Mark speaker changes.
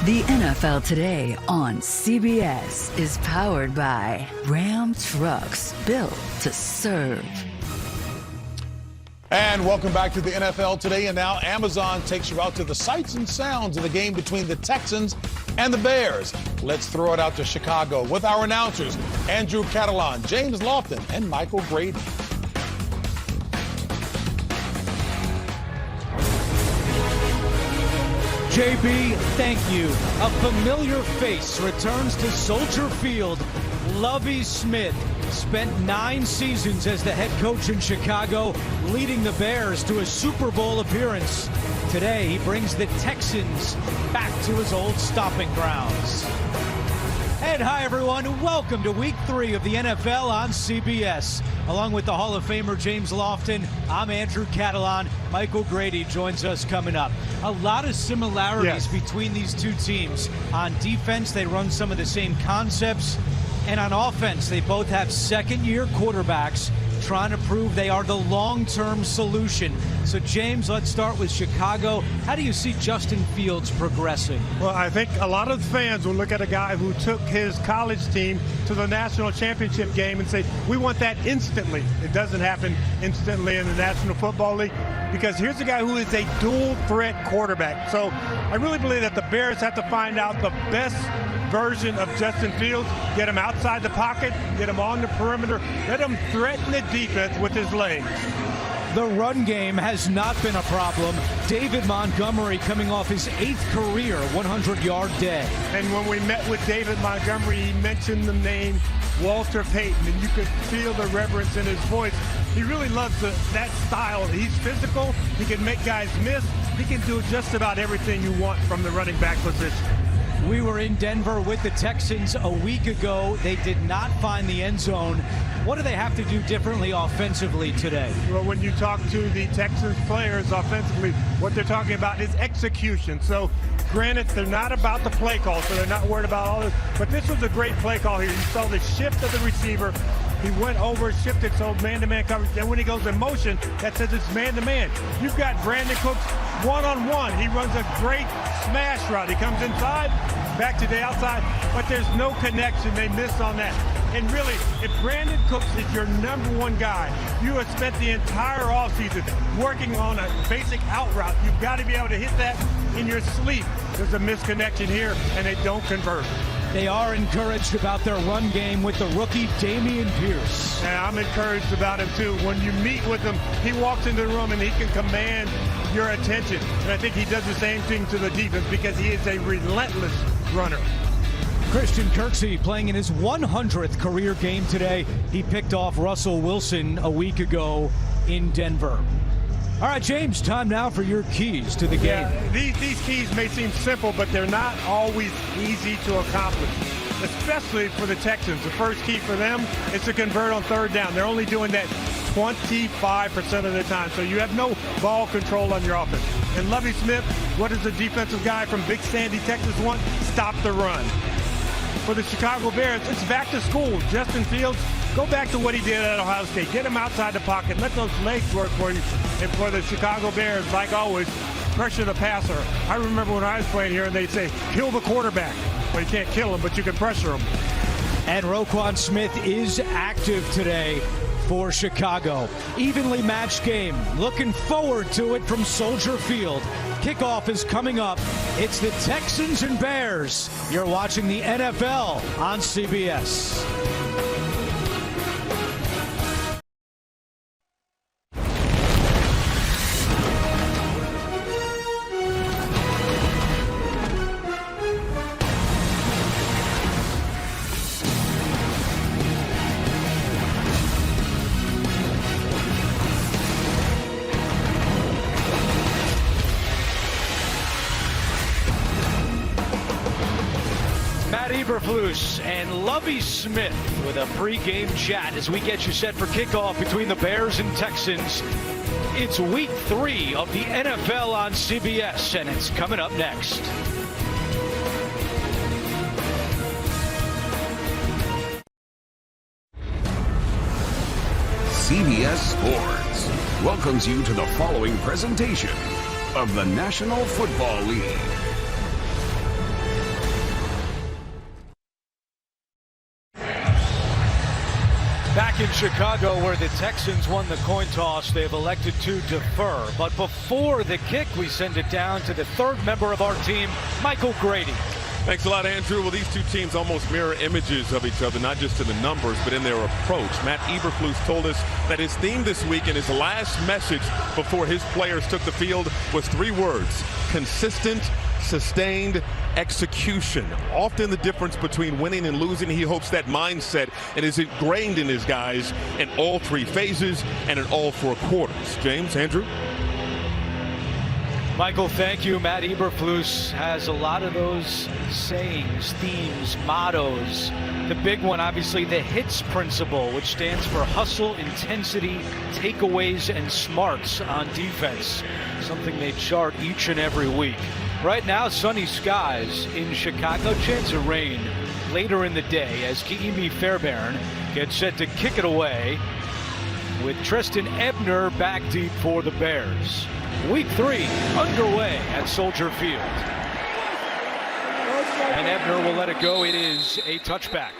Speaker 1: The NFL Today on CBS is powered by Ram Trucks, built to serve.
Speaker 2: And welcome back to the NFL Today. And now Amazon takes you out to the sights and sounds of the game between the Texans and the Bears. Let's throw it out to Chicago with our announcers, Andrew Catalan, James Lofton, and Michael Grady.
Speaker 3: JB, thank you. A familiar face returns to Soldier Field. Lovie Smith spent 9 seasons as the head coach in Chicago, leading the Bears to a Super Bowl appearance. Today, he brings the Texans back to his old stomping grounds. And hi, everyone. Welcome to Week 3 of the NFL on CBS. Along with the Hall of Famer James Lofton, I'm Andrew Catalan. Michael Grady joins us coming up. A lot of similarities between these two teams. On defense, they run some of the same concepts. And on offense, they both have second-year quarterbacks trying to prove they are the long-term solution. So, James, let's start with Chicago. How do you see Justin Fields progressing?
Speaker 4: Well, I think a lot of fans will look at a guy who took his college team to the national championship game and say, we want that instantly. It doesn't happen instantly in the National Football League, because here's a guy who is a dual-threat quarterback. So I really believe that the Bears have to find out the best version of Justin Fields, get him outside the pocket, get him on the perimeter, let him threaten the defense with his legs.
Speaker 3: The run game has not been a problem. David Montgomery coming off his 8th career 100-yard day.
Speaker 4: And when we met with David Montgomery, he mentioned the name Walter Payton, and you could feel the reverence in his voice. He really loves that style. He's physical. He can make guys miss. He can do just about everything you want from the running back position.
Speaker 3: We were in Denver with the Texans a week ago. They did not find the end zone. What do they have to do differently offensively today?
Speaker 4: Well, when you talk to the Texans players offensively, what they're talking about is execution. So, granted, they're not about the play call, so they're not worried about all this. But this was a great play call here. You saw the shift of the receiver. He went over, shifted, so man-to-man coverage. Then when he goes in motion, that says it's man-to-man. You've got Brandon Cooks one-on-one. He runs a great smash route. He comes inside, back to the outside, but there's no connection. They miss on that. And really, if Brandon Cooks is your #1 guy, you have spent the entire offseason working on a basic out route. You've got to be able to hit that in your sleep. There's a misconnection here, and they don't convert.
Speaker 3: They are encouraged about their run game with the rookie Dameon Pierce.
Speaker 4: And I'm encouraged about him, too. When you meet with him, he walks into the room and he can command your attention. And I think he does the same thing to the defense because he is a relentless runner.
Speaker 3: Christian Kirksey playing in his 100th career game today. He picked off Russell Wilson a week ago in Denver. All right, James, time now for your keys to the game.
Speaker 4: These keys may seem simple, but they're not always easy to accomplish, especially for the Texans. The first key for them is to convert on 3rd down. They're only doing that 25% of the time, so you have no ball control on your offense. And Lovie Smith, what does the defensive guy from Big Sandy, Texas want? Stop the run. For the Chicago Bears, it's back to school. Justin Fields, go back to what he did at Ohio State. Get him outside the pocket. Let those legs work for you. And for the Chicago Bears, like always, pressure the passer. I remember when I was playing here, and they'd say, kill the quarterback. Well, you can't kill him, but you can pressure him.
Speaker 3: And Roquan Smith is active today for Chicago. Evenly matched game. Looking forward to it from Soldier Field. Kickoff is coming up. It's the Texans and Bears. You're watching the NFL on CBS. Eberflus and Lovie Smith with a pre-game chat as we get you set for kickoff between the Bears and Texans. It's week 3 of the NFL on CBS, and it's coming up next.
Speaker 5: CBS Sports welcomes you to the following presentation of the National Football League.
Speaker 3: Back in Chicago, where the Texans won the coin toss, they've elected to defer. But before the kick, we send it down to the third member of our team, Michael Grady.
Speaker 6: Thanks a lot, Andrew. Well, these two teams almost mirror images of each other, not just in the numbers, but in their approach. Matt Eberflus told us that his theme this week and his last message before his players took the field was 3 words: consistent, sustained, execution. Often the difference between winning and losing. He hopes that mindset and is ingrained in his guys in all 3 phases and in all 4 quarters. James, Andrew?
Speaker 3: Michael, thank you. Matt Eberflus has a lot of those sayings, themes, mottos. The big one, obviously, the HITS principle, which stands for hustle, intensity, takeaways, and smarts on defense. Something they chart each and every week. Right now, sunny skies in Chicago. Chance of rain later in the day as Ki'imi Fairbairn gets set to kick it away with Tristan Ebner back deep for the Bears. Week 3 underway at Soldier Field. And Ebner will let it go. It is a touchback.